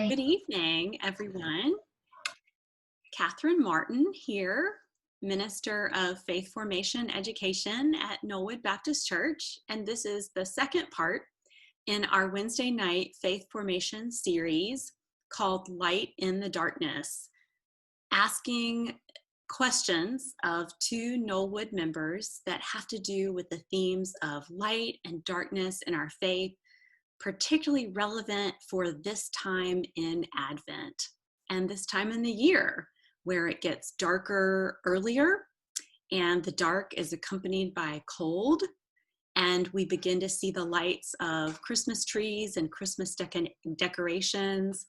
Good evening, everyone. Catherine Martin here, Minister of Faith Formation Education at Knollwood Baptist Church, and this is the second part in our Wednesday night Faith Formation series called Light in the Darkness, asking questions of two Knollwood members that have to do with the themes of light and darkness in our faith, particularly relevant for this time in Advent and this time in the year where it gets darker earlier and the dark is accompanied by cold, and we begin to see the lights of Christmas trees and Christmas decorations,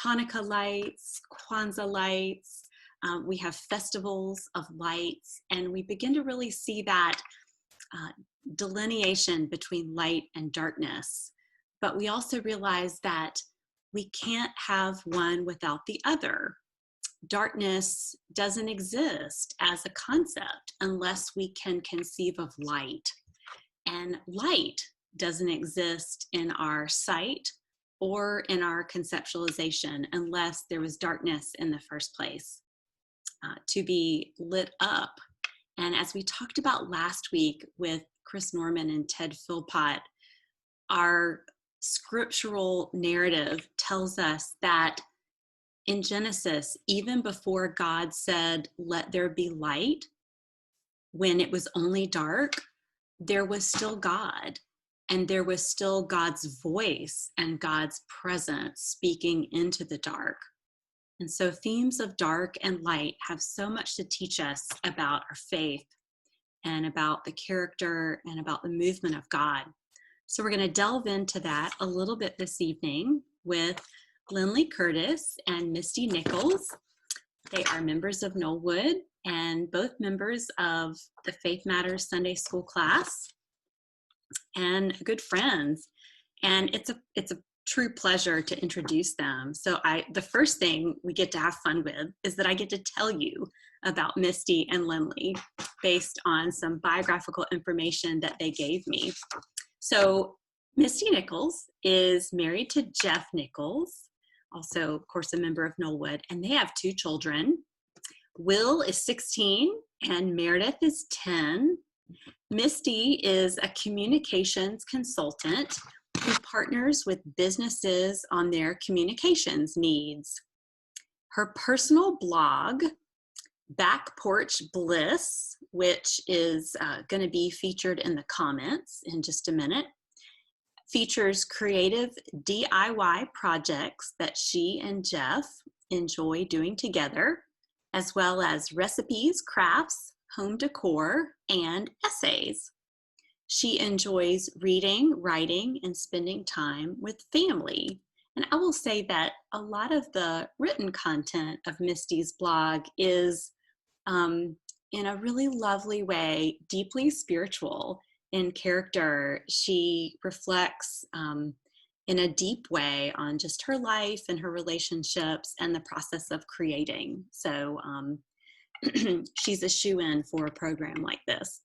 Hanukkah lights, Kwanzaa lights. We have festivals of lights, and we begin to really see that delineation between light and darkness. But we also realize that we can't have one without the other. Darkness doesn't exist as a concept unless we can conceive of light. And light doesn't exist in our sight or in our conceptualization unless there was darkness in the first place to be lit up. And as we talked about last week with Chris Norman and Ted Philpott, our scriptural narrative tells us that in Genesis, even before God said, "Let there be light," when it was only dark, there was still God, and there was still God's voice and God's presence speaking into the dark. And so themes of dark and light have so much to teach us about our faith and about the character and about the movement of God. So we're going to delve into that a little bit this evening with Lindley Curtis and Misty Nichols. They are members of Knollwood and both members of the Faith Matters Sunday School class and good friends. And it's a true pleasure to introduce them. So the first thing we get to have fun with is that I get to tell you about Misty and Lindley based on some biographical information that they gave me. So Misty Nichols is married to Jeff Nichols, also, of course, a member of Knollwood, and they have two children. Will is 16 and Meredith is 10. Misty is a communications consultant who partners with businesses on their communications needs. Her personal blog, Back Porch Bliss, which is going to be featured in the comments in just a minute, features creative DIY projects that she and Jeff enjoy doing together, as well as recipes, crafts, home decor, and essays. She enjoys reading, writing, and spending time with family. And I will say that a lot of the written content of Misty's blog is in a really lovely way, deeply spiritual in character. She reflects in a deep way on just her life and her relationships and the process of creating. So she's a shoo-in for a program like this.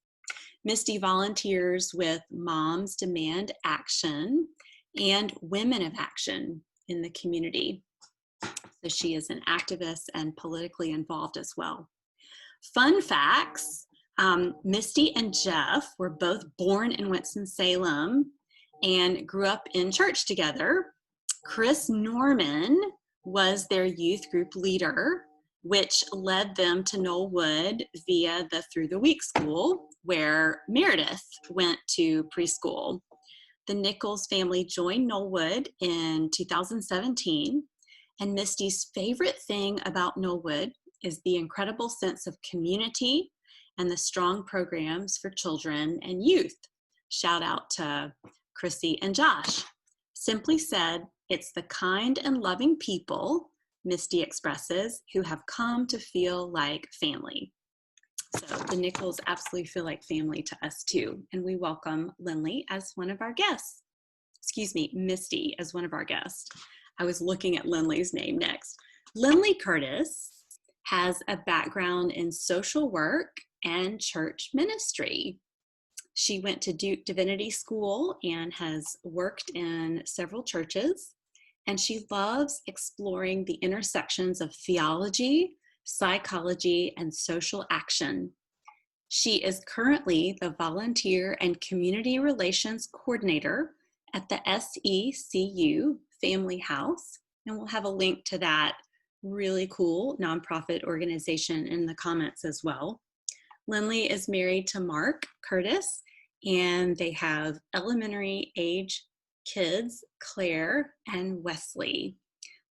Misty volunteers with Moms Demand Action and Women of Action in the community. So she is an activist and politically involved as well. Fun facts, Misty and Jeff were both born in Winston-Salem and grew up in church together. Chris Norman was their youth group leader, which led them to Knollwood via the Through the Week school, where Meredith went to preschool. The Nichols family joined Knollwood in 2017, and Misty's favorite thing about Knollwood is the incredible sense of community and the strong programs for children and youth. Shout out to Chrissy and Josh. Simply said, it's the kind and loving people, Misty expresses, who have come to feel like family. So the Nichols absolutely feel like family to us too. And we welcome Lindley as one of our guests. Excuse me, Misty as one of our guests. I was looking at Lindley's name next. Lindley Curtis has a background in social work and church ministry. She went to Duke Divinity School and has worked in several churches. and she loves exploring the intersections of theology, psychology, and social action. She is currently the Volunteer and Community Relations Coordinator at the SECU Family House, and we'll have a link to that really cool nonprofit organization in the comments as well. Lindley is married to Mark Curtis, and they have elementary age kids, Claire and Wesley.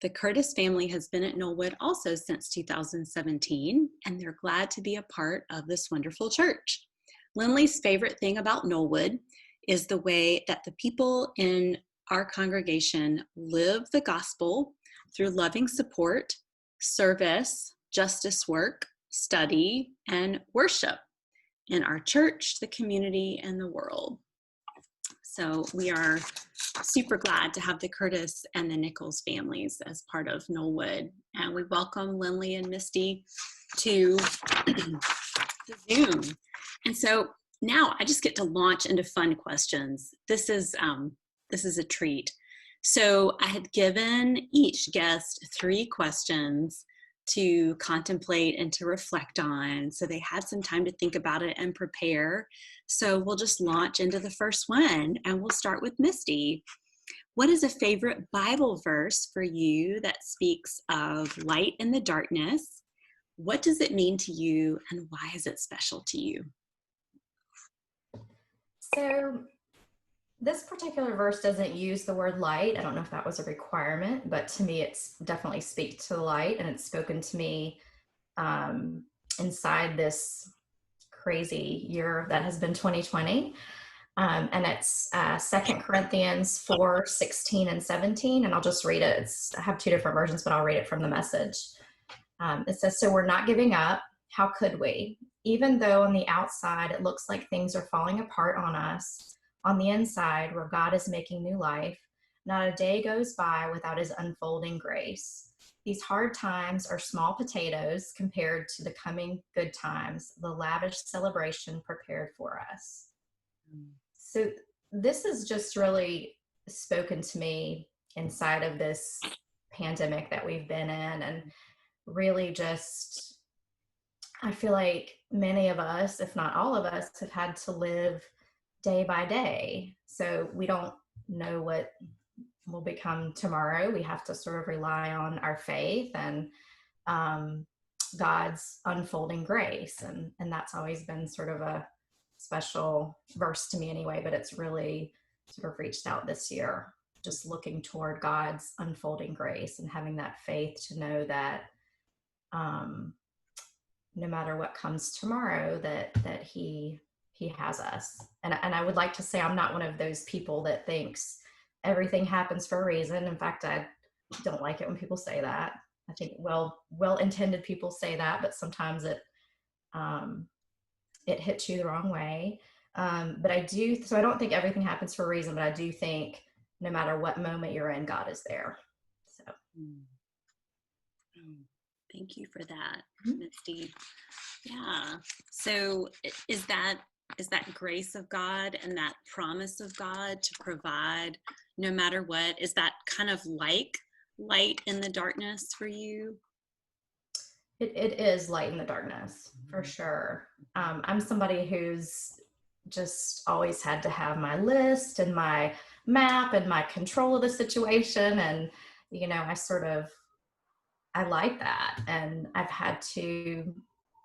The Curtis family has been at Knollwood also since 2017, and they're glad to be a part of this wonderful church. Lindley's favorite thing about Knollwood is the way that the people in our congregation live the gospel through loving support, service, justice work, study, and worship in our church, the community, and the world. So we are super glad to have the Curtis and the Nichols families as part of Knollwood. And we welcome Lindley and Misty to the Zoom. And so now I just get to launch into fun questions. This is a treat. So I had given each guest 3 questions to contemplate and to reflect on. So they had some time to think about it and prepare. So we'll just launch into the first one, and we'll start with Misty. What is a favorite Bible verse for you that speaks of light in the darkness? What does it mean to you, and why is it special to you? So this particular verse doesn't use the word light. I don't know if that was a requirement, but to me, it's definitely speaks to the light, and it's spoken to me inside this crazy year that has been 2020. And it's 2 Corinthians 4, 16 and 17. And I'll just read it. I have 2 different versions, but I'll read it from the Message. It says, "So we're not giving up. How could we? Even though on the outside it looks like things are falling apart on us, on the inside where God is making new life, not a day goes by without his unfolding grace. These hard times are small potatoes compared to the coming good times, the lavish celebration prepared for us." So this has just really spoken to me inside of this pandemic that we've been in, and really just, I feel like many of us, if not all of us, have had to live day by day. So we don't know what will become tomorrow. We have to sort of rely on our faith and God's unfolding grace. And that's always been sort of a special verse to me anyway, but it's really sort of reached out this year, just looking toward God's unfolding grace and having that faith to know that no matter what comes tomorrow, that he has us. And I would like to say I'm not one of those people that thinks everything happens for a reason. In fact, I don't like it when people say that. I think well-intended people say that, but sometimes it hits you the wrong way. But I don't think everything happens for a reason, but I do think no matter what moment you're in, God is there. So. Thank you for that, Misty. Yeah. So is that grace of God and that promise of God to provide no matter what, is that kind of like light in the darkness for you? It is light in the darkness, for sure. I'm somebody who's just always had to have my list and my map and my control of the situation. And, I like that. And I've had to,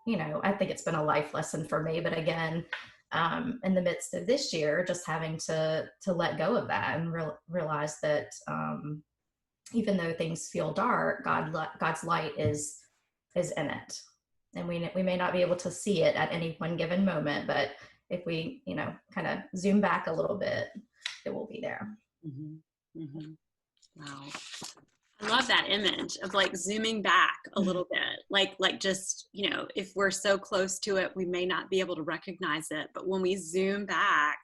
I think it's been a life lesson for me. But again, in the midst of this year, just having to let go of that and realize that even though things feel dark, God's light is in it. And we may not be able to see it at any one given moment, but if we, kind of zoom back a little bit, it will be there. Mm-hmm. Mm-hmm. Wow. I love that image of like zooming back a little bit, like just, if we're so close to it, we may not be able to recognize it, but when we zoom back,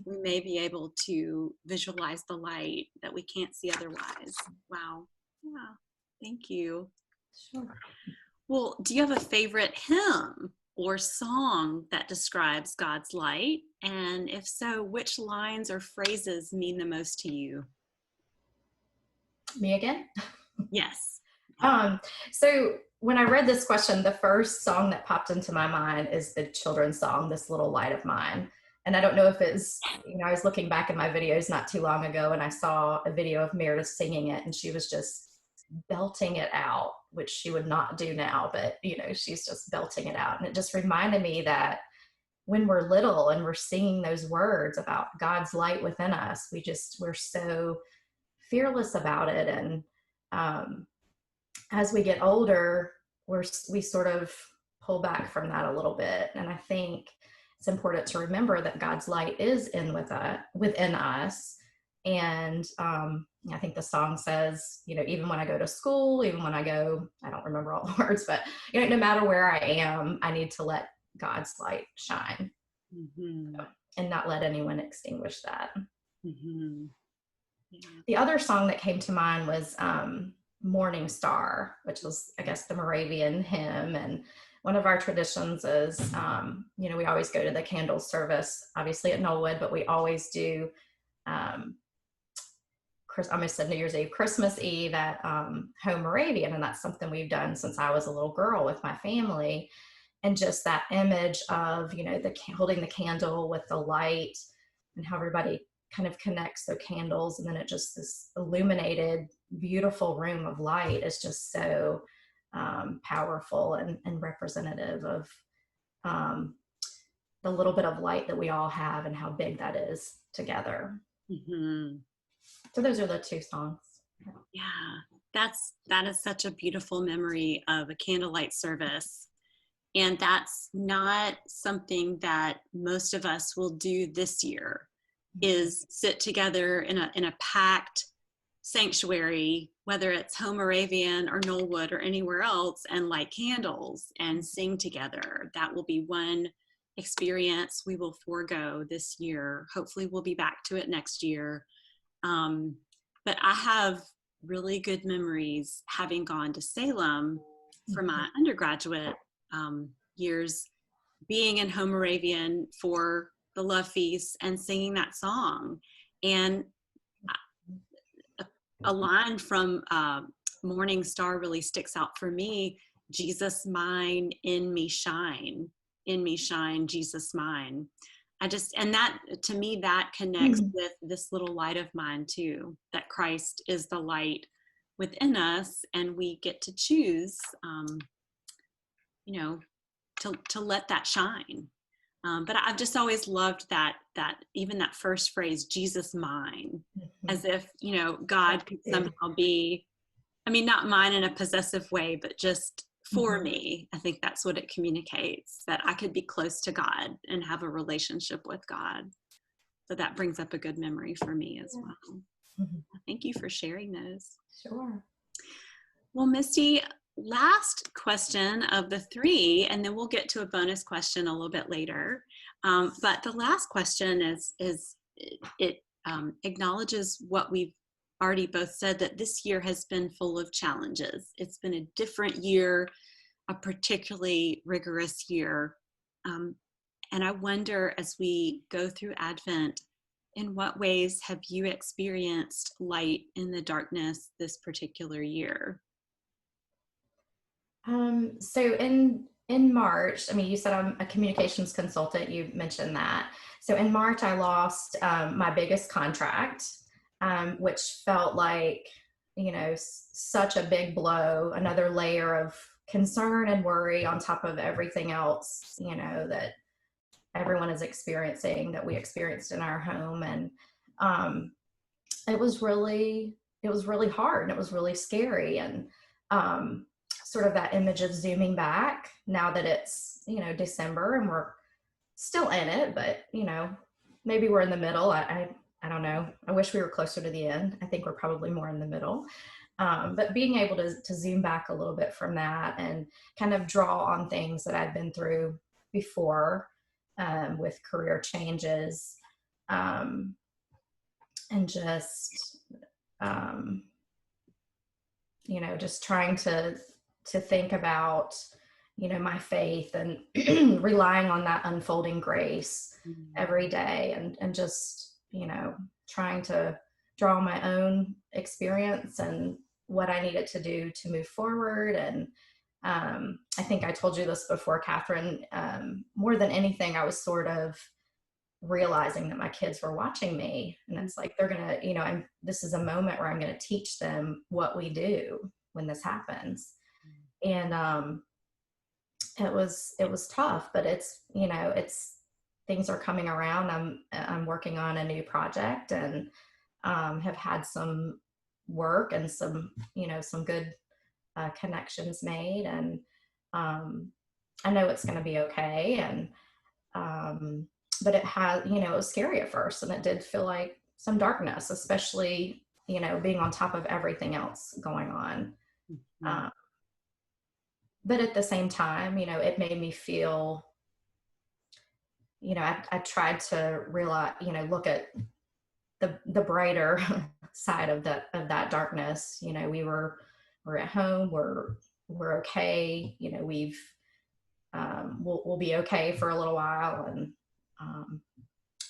we may be able to visualize the light that we can't see otherwise. Wow. Yeah. Thank you. Sure. Well, do you have a favorite hymn or song that describes God's light? And if so, which lines or phrases mean the most to you? Me again? Yes. So when I read this question, the first song that popped into my mind is the children's song, This Little Light of Mine. And I don't know if it's, I was looking back in my videos not too long ago and I saw a video of Meredith singing it and she was just belting it out, which she would not do now, but she's just belting it out. And it just reminded me that when we're little and we're singing those words about God's light within us, we're so fearless about it. And as we get older, we sort of pull back from that a little bit. And I think it's important to remember that God's light is within us. And I think the song says, even when I go to school, even when I don't remember all the words, but no matter where I am, I need to let God's light shine, and not let anyone extinguish that. Mm-hmm. Yeah. The other song that came to mind was Morningstar, which was, I guess, the Moravian hymn. And one of our traditions is, we always go to the candle service, obviously at Knollwood, but we always do, I almost said New Year's Eve, Christmas Eve at Home Moravian. And that's something we've done since I was a little girl with my family. And just that image of, holding the candle with the light and how everybody kind of connects their candles. And then it just, this illuminated, beautiful room of light is just so powerful and representative of the little bit of light that we all have and how big that is together. Mm-hmm. So those are the two songs. Yeah, that is such a beautiful memory of a candlelight service. And that's not something that most of us will do this year, is sit together in a packed sanctuary, whether it's Home Moravian or Knollwood or anywhere else, and light candles and sing together. That will be one experience we will forego this year. Hopefully we'll be back to it next year. But I have really good memories having gone to Salem for my undergraduate years, being in Home Moravian for the Love Feast and singing that song. And a line from Morningstar really sticks out for me: Jesus mine, in me shine, Jesus mine. And that, to me, that connects with this little light of mine too, that Christ is the light within us, and we get to choose, to let that shine. But I've just always loved that even that first phrase, Jesus mine, as if, God could somehow be, not mine in a possessive way, but just for me. I think that's what it communicates, that I could be close to God and have a relationship with God. So that brings up a good memory for me as well. Thank you for sharing those. Sure. Well, Misty, last question of the three, and then we'll get to a bonus question a little bit later. But the last question it acknowledges what we've already both said, that this year has been full of challenges. It's been a different year, a particularly rigorous year. And I wonder, as we go through Advent, in what ways have you experienced light in the darkness this particular year? So in March, you said I'm a communications consultant. You mentioned that. So in March, I lost my biggest contract, which felt like, such a big blow, another layer of concern and worry on top of everything else, that everyone is experiencing, that we experienced in our home. And it was really hard, and it was really scary. And sort of that image of zooming back now that it's, December and we're still in it, but, maybe we're in the middle. I don't know. I wish we were closer to the end. I think we're probably more in the middle. But being able to zoom back a little bit from that and kind of draw on things that I've been through before, with career changes, and just, just trying to think about, my faith and relying on that unfolding grace every day, and just, trying to draw my own experience and what I needed to do to move forward. And I think I told you this before, Catherine, more than anything, I was sort of realizing that my kids were watching me, and it's like, they're gonna, this is a moment where I'm going to teach them what we do when this happens. And it was tough, but it's things are coming around. I'm working on a new project, and have had some work and some good connections made, and I know it's going to be okay. And but it was scary at first, and it did feel like some darkness, especially, being on top of everything else going on. But at the same time, it made me feel, I tried to realize, look at the brighter side of that darkness. We're at home, we're okay. We'll be okay for a little while. And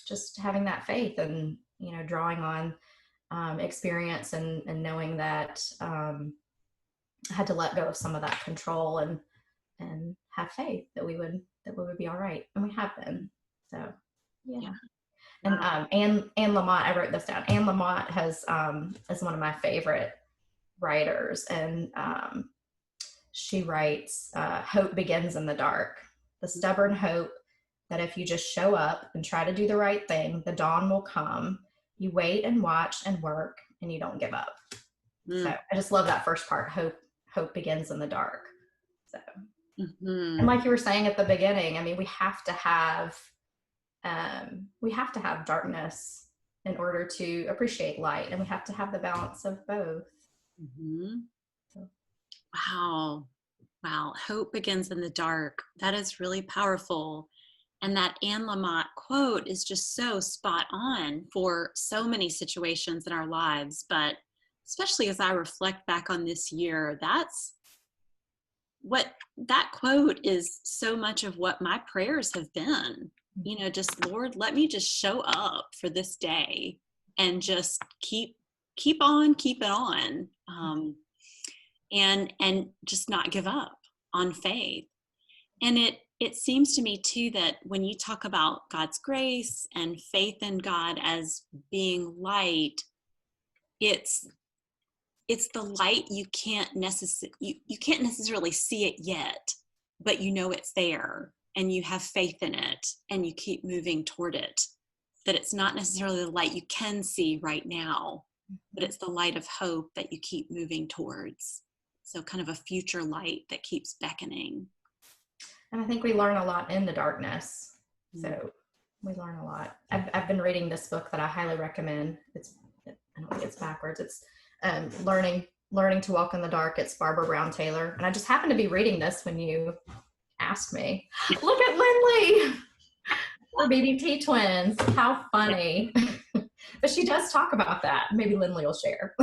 just having that faith, and drawing on experience, and knowing that I had to let go of some of that control, and have faith that we would be all right, and we have been. So yeah. And Anne Lamott, I wrote this down. Anne Lamott is one of my favorite writers, and she writes, "Hope begins in the dark. The stubborn hope that if you just show up and try to do the right thing, the dawn will come. You wait and watch and work, and you don't give up." So I just love that first part. Hope begins in the dark. So, and like you were saying at the beginning, I mean, we have to have darkness in order to appreciate light, and we have to have the balance of both. So. Wow. Hope begins in the dark. That is really powerful. And that Anne Lamott quote is just so spot on for so many situations in our lives. But especially as I reflect back on this year, that's what that quote is. So much of what my prayers have been, just, Lord, let me just show up for this day, and just keep on keeping on, and just not give up on faith. And it seems to me too that when you talk about God's grace and faith in God as being light, it's the light you can't necessarily see it yet, but it's there, and you have faith in it, and you keep moving toward it. That it's not necessarily the light you can see right now, but it's the light of hope that you keep moving towards. So kind of a future light that keeps beckoning. And I think we learn a lot in the darkness. So we learn a lot. I've been reading this book that I highly recommend. I don't think it's backwards. It's Learning to Walk in the Dark. It's Barbara Brown Taylor. And I just happened to be reading this when you asked me. Look at Lindley! We're BBT twins. How funny. But she does talk about that. Maybe Lindley will share.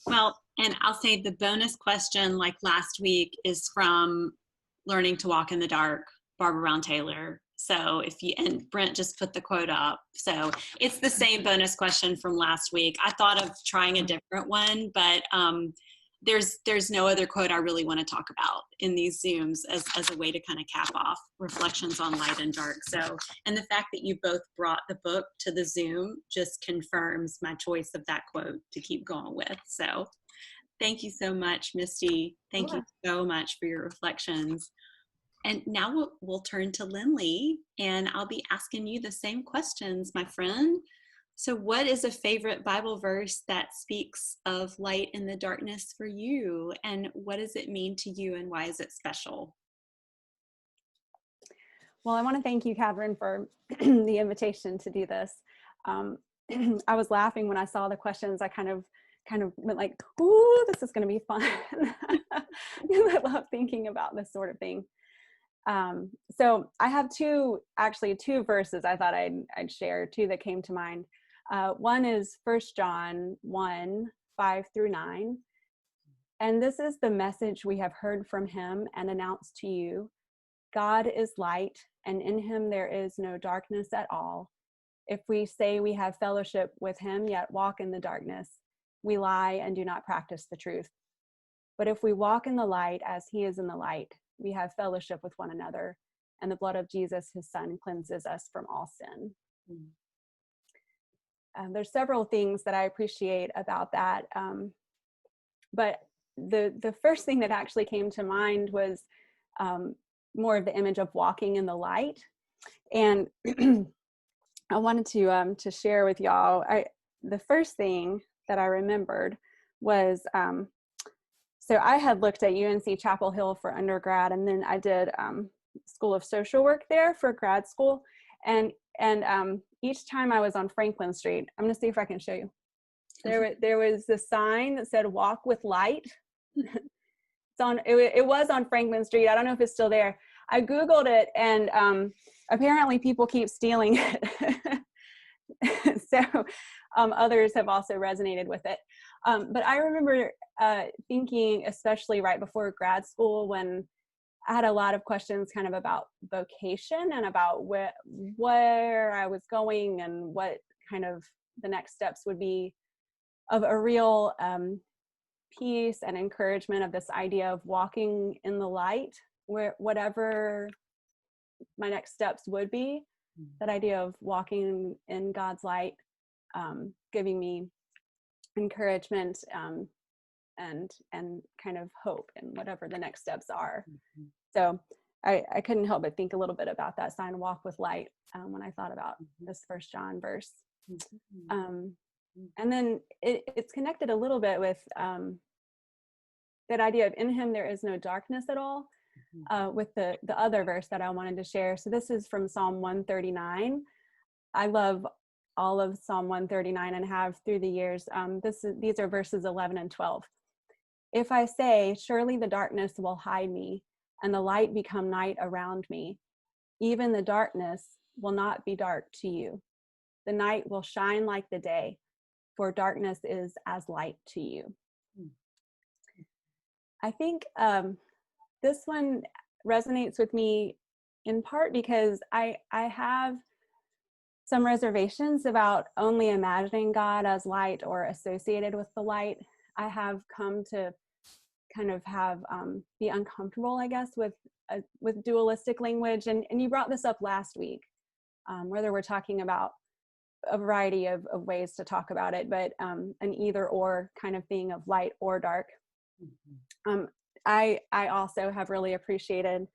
Well, and I'll say the bonus question, like last week, is from Learning to Walk in the Dark, Barbara Brown Taylor. So and Brent just put the quote up. So it's the same bonus question from last week. I thought of trying a different one, but there's no other quote I really want to talk about in these Zooms as a way to kind of cap off reflections on light and dark. So, and the fact that you both brought the book to the Zoom just confirms my choice of that quote to keep going with. So thank you so much, Misty. Thank you so much for your reflections. And now we'll turn to Lindley, and I'll be asking you the same questions, my friend. So what is a favorite Bible verse that speaks of light in the darkness for you? And what does it mean to you, and why is it special? Well, I want to thank you, Catherine, for the invitation to do this. I was laughing when I saw the questions. I kind of went like, ooh, this is going to be fun. I love thinking about this sort of thing. So I have two verses I thought I'd share, two that came to mind. One is 1 John 1:5-9. And this is the message we have heard from him and announced to you. God is light, and in him there is no darkness at all. If we say we have fellowship with him, yet walk in the darkness, we lie and do not practice the truth. But if we walk in the light as he is in the light, we have fellowship with one another, and the blood of Jesus, his son, cleanses us from all sin. There's several things that I appreciate about that. But the first thing that actually came to mind was more of the image of walking in the light. And I wanted to share with y'all, the first thing that I remembered was, so I had looked at UNC Chapel Hill for undergrad, and then I did School of Social Work there for grad school. And each time I was on Franklin Street, I'm going to see if I can show you. There was a sign that said "Walk with Light." It was on Franklin Street. I don't know if it's still there. I Googled it, and apparently people keep stealing it. So others have also resonated with it. But I remember thinking, especially right before grad school, when I had a lot of questions kind of about vocation and about where I was going and what kind of the next steps would be, of a real peace and encouragement of this idea of walking in the light, where whatever my next steps would be, that idea of walking in God's light, giving me encouragement and kind of hope in whatever the next steps are. So I couldn't help but think a little bit about that sign, "Walk with Light," when I thought about this 1 John verse. And then it's connected a little bit with that idea of "in him there is no darkness at all," with the other verse that I wanted to share. So this is from Psalm 139. I love all of Psalm 139 and have through the years. These are verses 11 and 12. "If I say, surely the darkness will hide me, and the light become night around me, even the darkness will not be dark to you. The night will shine like the day, for darkness is as light to you." I think this one resonates with me in part because I have some reservations about only imagining God as light or associated with the light. I have come to kind of be uncomfortable, I guess, with dualistic language. And you brought this up last week, whether we're talking about a variety of ways to talk about it, but an either or kind of thing of light or dark. I also have really appreciated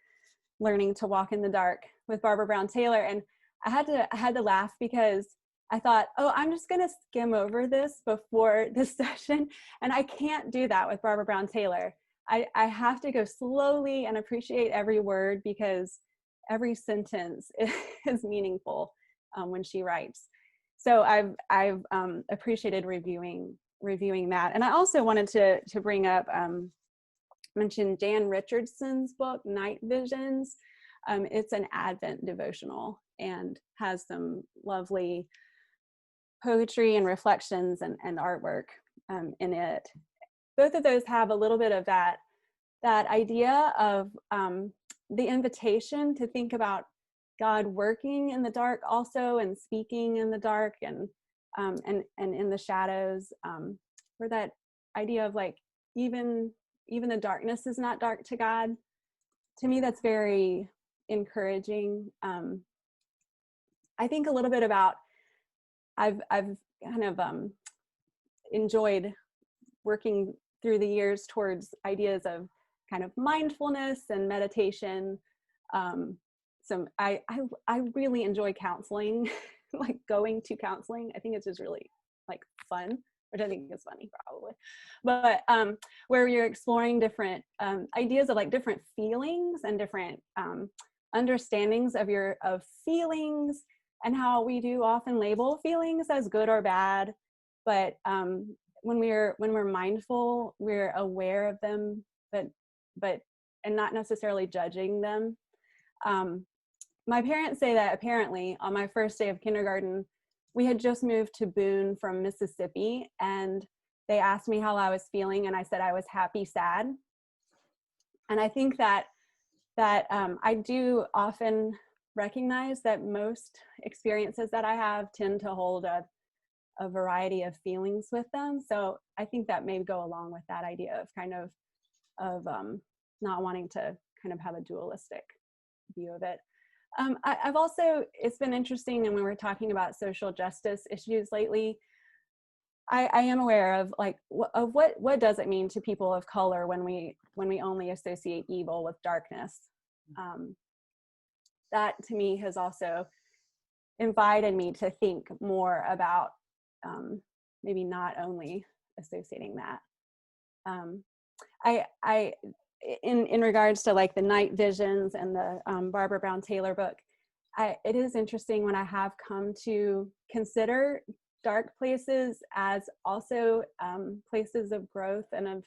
learning to walk in the dark with Barbara Brown Taylor, and I had to laugh because I thought, I'm just going to skim over this before this session, and I can't do that with Barbara Brown Taylor. I have to go slowly and appreciate every word, because every sentence is meaningful when she writes. So I've appreciated reviewing that. And I also wanted to bring up, mention Jan Richardson's book, Night Visions. It's an Advent devotional and has some lovely poetry and reflections and artwork in it. Both of those have a little bit of that idea of the invitation to think about God working in the dark also, and speaking in the dark and in the shadows, where that idea of like even the darkness is not dark to God. To me, that's very encouraging. I think a little bit about I've kind of enjoyed working through the years towards ideas of kind of mindfulness and meditation. I really enjoy counseling, like going to counseling. I think it's just really like fun, which I think is funny probably, but where you're exploring different ideas of like different feelings and different understandings of feelings, and how we do often label feelings as good or bad, but when we're mindful, we're aware of them, but and not necessarily judging them. My parents say that apparently on my first day of kindergarten, we had just moved to Boone from Mississippi, and they asked me how I was feeling, and I said I was happy, sad. And I think that I do often recognize that most experiences that I have tend to hold a a variety of feelings with them. So I think that may go along with that idea of kind of not wanting to kind of have a dualistic view of it. I've also, it's been interesting, and when we're talking about social justice issues lately, I am aware of like what does it mean to people of color when we only associate evil with darkness. That to me has also invited me to think more about maybe not only associating that. I in regards to like the night visions and the Barbara Brown Taylor book, it is interesting when I have come to consider dark places as also places of growth and of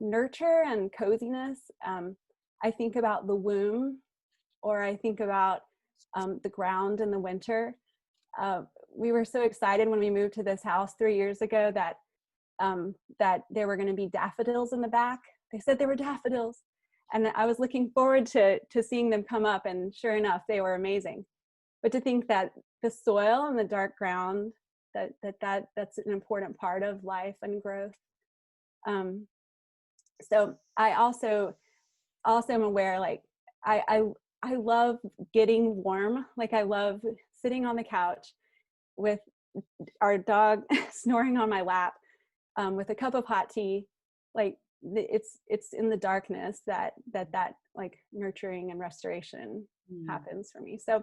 nurture and coziness. I think about the womb, or I think about the ground in the winter. We were so excited when we moved to this house 3 years ago that there were going to be daffodils in the back. They said there were daffodils, and I was looking forward to seeing them come up, and sure enough, they were amazing. But to think that the soil and the dark ground, that's an important part of life and growth. So I also am aware, like I love getting warm. Like I love sitting on the couch with our dog snoring on my lap, with a cup of hot tea. Like it's in the darkness that like nurturing and restoration happens for me. So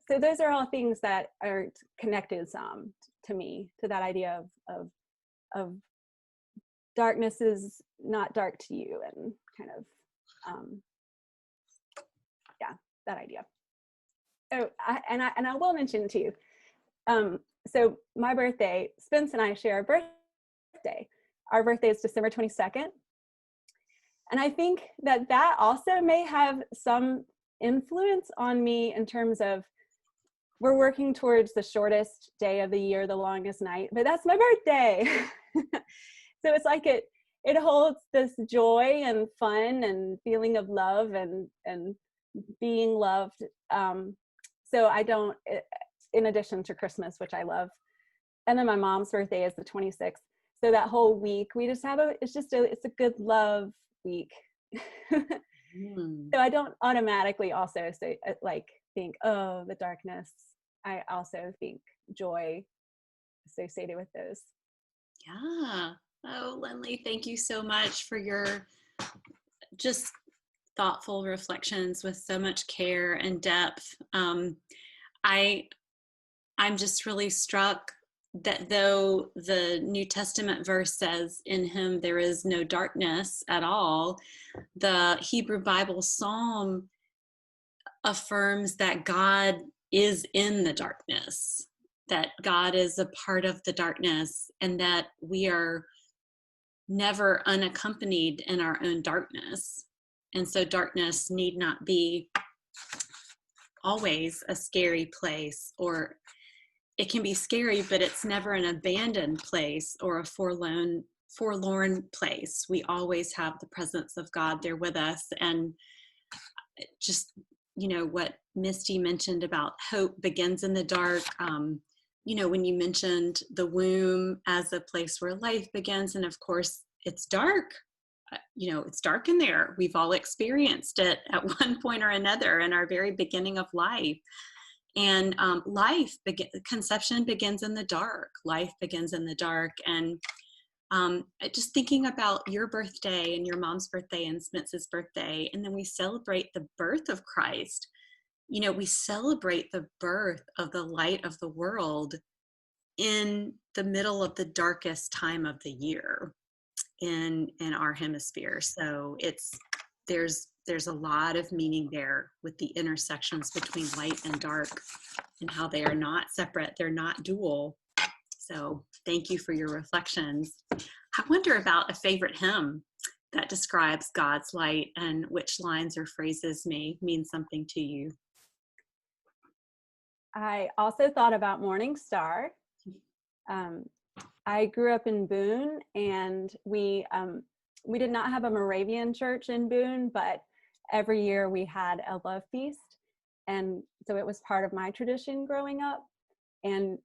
those are all things that are connected to me, to that idea of darkness is not dark to you, and kind of that idea. Oh, I will mention too. So my birthday, Spence and I share a birthday. Our birthday is December 22nd. And I think that also may have some influence on me in terms of, we're working towards the shortest day of the year, the longest night, but that's my birthday. So it's like it holds this joy and fun and feeling of love and being loved. So I don't, in addition to Christmas, which I love. And then my mom's birthday is the 26th. So that whole week, we just have it's a good love week. So I don't automatically also say, like, think, oh, the darkness. I also think joy associated with those. Yeah. Oh, Lindley, thank you so much for your just thoughtful reflections with so much care and depth. I'm just really struck that though the New Testament verse says in him there is no darkness at all, the Hebrew Bible Psalm affirms that God is in the darkness, that God is a part of the darkness, and that we are never unaccompanied in our own darkness. And so darkness need not be always a scary place, or it can be scary, but it's never an abandoned place or a forlorn place. We always have the presence of God there with us. And just, what Misty mentioned about hope begins in the dark. When you mentioned the womb as a place where life begins, and of course it's dark. It's dark in there. We've all experienced it at one point or another in our very beginning of life. And conception begins in the dark. Life begins in the dark. And just thinking about your birthday and your mom's birthday and Spence's birthday, and then we celebrate the birth of Christ. We celebrate the birth of the light of the world in the middle of the darkest time of the year in our hemisphere. So there's a lot of meaning there with the intersections between light and dark, and how they are not separate, they're not dual. So thank you for your reflections. I wonder about a favorite hymn that describes God's light, and which lines or phrases may mean something to you. I also thought about Morningstar. I grew up in Boone, and we did not have a Moravian church in Boone, but every year we had a love feast. And so it was part of my tradition growing up. And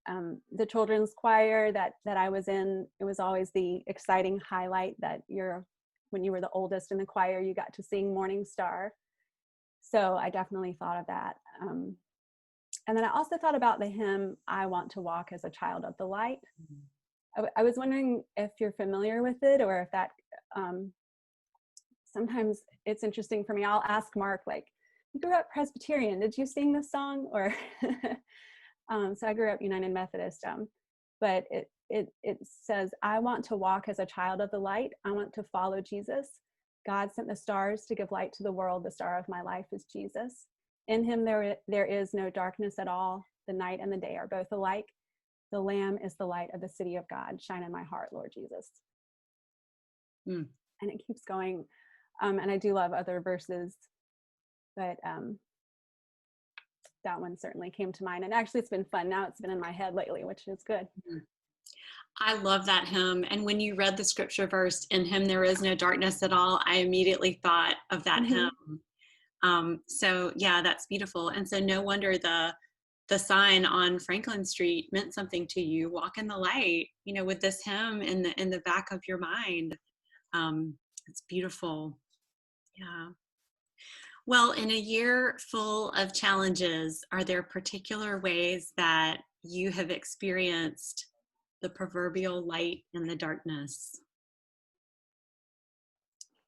the children's choir that I was in, it was always the exciting highlight that when you were the oldest in the choir, you got to sing Morningstar. So I definitely thought of that. And then I also thought about the hymn, I Want to Walk as a Child of the Light. I was wondering if you're familiar with it, or if that, sometimes it's interesting for me. I'll ask Mark, like, you grew up Presbyterian, did you sing this song? Or so I grew up United Methodist, but it says, I want to walk as a child of the light. I want to follow Jesus. God sent the stars to give light to the world. The star of my life is Jesus. In him there is no darkness at all. The night and the day are both alike. The Lamb is the light of the city of God. Shine in my heart, Lord Jesus. And it keeps going. And I do love other verses, but that one certainly came to mind. And actually it's been fun. Now it's been in my head lately, which is good. I love that hymn. And when you read the scripture verse, in him there is no darkness at all, I immediately thought of that hymn. So yeah, that's beautiful. And so no wonder the sign on Franklin Street meant something to you. Walk in the light, with this hymn in the back of your mind. It's beautiful. Yeah. Well, in a year full of challenges, are there particular ways that you have experienced the proverbial light in the darkness?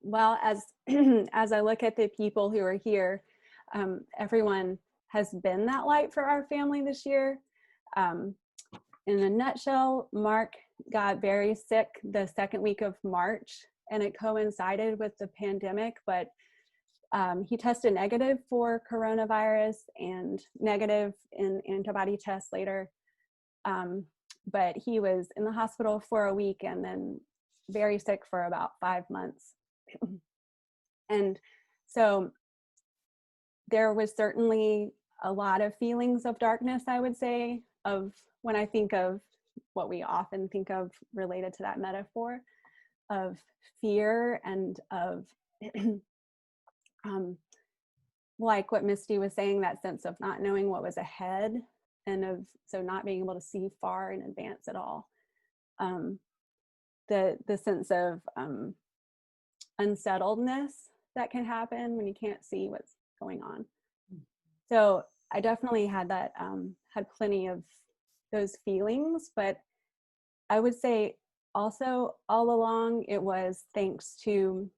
Well, as I look at the people who are here, everyone has been that light for our family this year. In a nutshell, Mark got very sick the second week of March, and it coincided with the pandemic, but he tested negative for coronavirus and negative in antibody tests later. But he was in the hospital for a week and then very sick for about 5 months. And so there was certainly a lot of feelings of darkness, I would say, of when I think of what we often think of related to that metaphor of fear and of like what Misty was saying, that sense of not knowing what was ahead, and so not being able to see far in advance at all. The sense of unsettledness that can happen when you can't see what's going on. So I definitely had that, had plenty of those feelings, but I would say also all along it was thanks to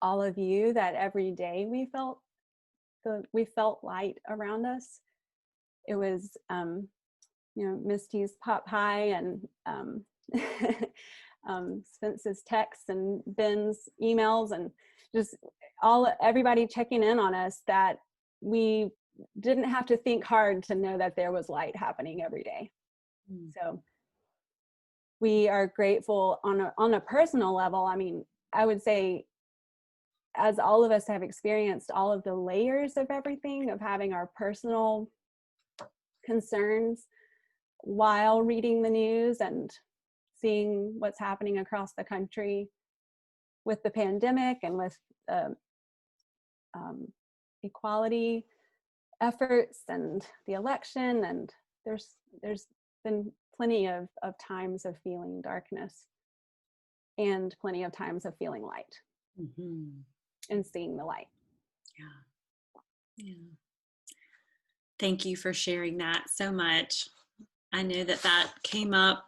all of you that every day we felt light around us. It was Misty's pop pie and Spence's texts and Ben's emails, and just everybody checking in on us, that we didn't have to think hard to know that there was light happening every day. So we are grateful on a personal level. I mean, I would say, as all of us have experienced all of the layers of everything, of having our personal concerns while reading the news and seeing what's happening across the country with the pandemic and with equality efforts and the election, and there's been plenty of times of feeling darkness and plenty of times of feeling light. And seeing the light. Yeah. Thank you for sharing that so much. I know that came up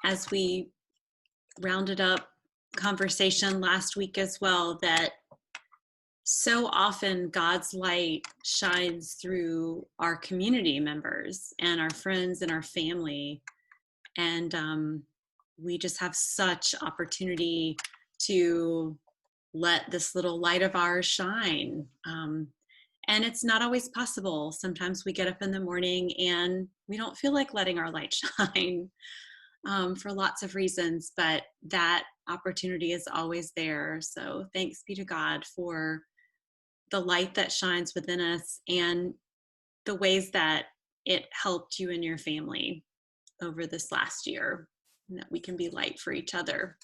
as we rounded up conversation last week as well, that so often God's light shines through our community members and our friends and our family. And we just have such opportunity to let this little light of ours shine. And it's not always possible. Sometimes we get up in the morning and we don't feel like letting our light shine for lots of reasons, but that opportunity is always there. So thanks be to God for the light that shines within us and the ways that it helped you and your family over this last year, and that we can be light for each other.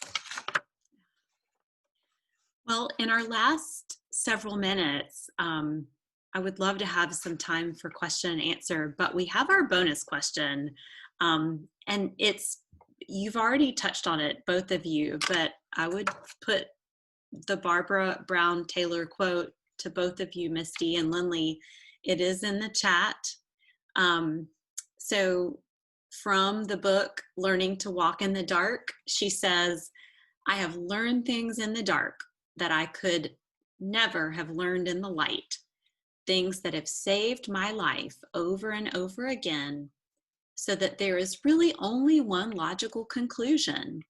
Well, in our last several minutes, I I would love to have some time for question and answer, but we have our bonus question. And you've already touched on it, both of you, but I would put the Barbara Brown Taylor quote to both of you, Misty and Lindley. It is in the chat. So from the book, Learning to Walk in the Dark, she says, I have learned things in the dark that I could never have learned in the light. Things that have saved my life over and over again, so that there is really only one logical conclusion.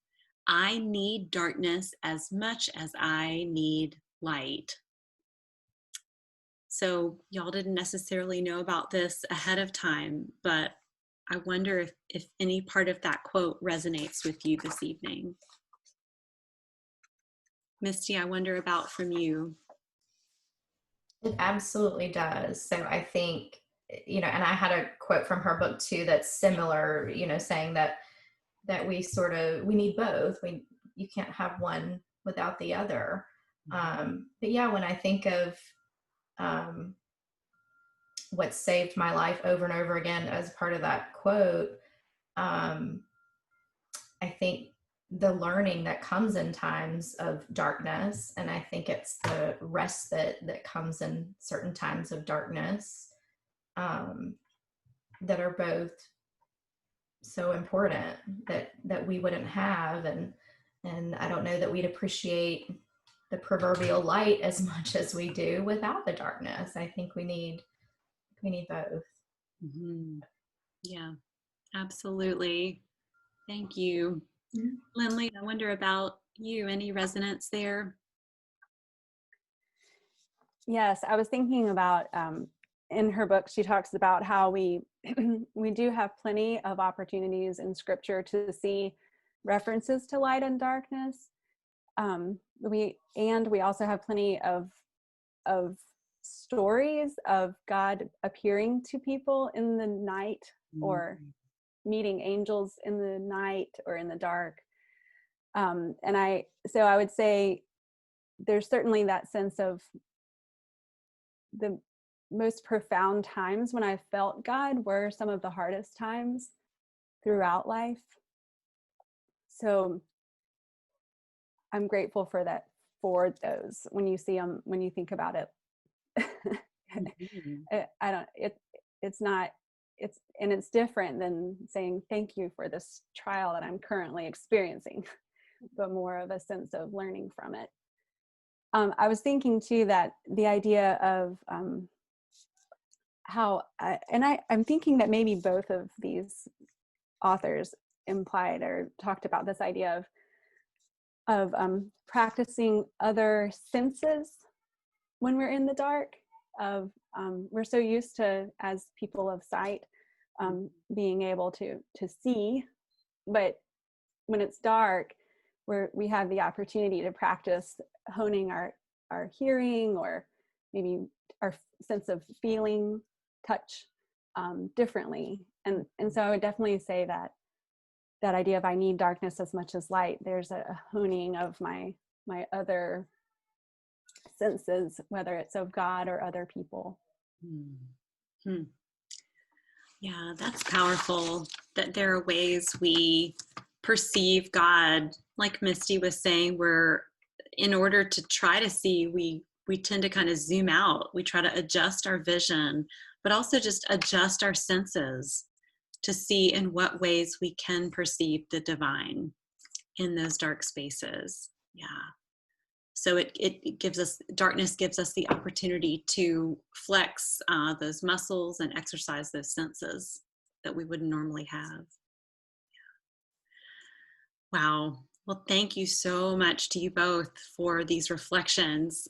I need darkness as much as I need light. So y'all didn't necessarily know about this ahead of time, but I wonder if any part of that quote resonates with you this evening. Misty, I wonder about from you. It absolutely does. So I think, and I had a quote from her book too that's similar, saying that we need both. You can't have one without the other. But yeah, when I think of what saved my life over and over again as part of that quote, I think the learning that comes in times of darkness, and I think it's the respite that comes in certain times of darkness, that are both so important that we wouldn't have, and I don't know that we'd appreciate the proverbial light as much as we do without the darkness. I think we need both. Mm-hmm. Yeah, absolutely. Thank you. Mm-hmm. Lindley, I wonder about you. Any resonance there? Yes, I was thinking about, in her book, she talks about how we do have plenty of opportunities in scripture to see references to light and darkness. We also have plenty of stories of God appearing to people in the night, or meeting angels in the night or in the dark. So I would say there's certainly that sense of the most profound times when I felt God were some of the hardest times throughout life. So I'm grateful for those when you see them, when you think about it. It's different than saying thank you for this trial that I'm currently experiencing, but more of a sense of learning from it. I was thinking too that the idea of I'm thinking that maybe both of these authors implied or talked about this idea of practicing other senses when we're in the dark. We're so used to, as people of sight, being able to see, but when it's dark, we have the opportunity to practice honing our hearing, or maybe our sense of feeling, touch, differently. And so I would definitely say that idea of I need darkness as much as light, there's a honing of my other senses, whether it's of God or other people. Mm-hmm. Yeah, that's powerful, that there are ways we perceive God. Like Misty was saying, in order to try to see, we tend to kind of zoom out. We try to adjust our vision, but also just adjust our senses to see in what ways we can perceive the divine in those dark spaces. Yeah. So darkness gives us the opportunity to flex those muscles and exercise those senses that we wouldn't normally have. Yeah. Wow. Well, thank you so much to you both for these reflections.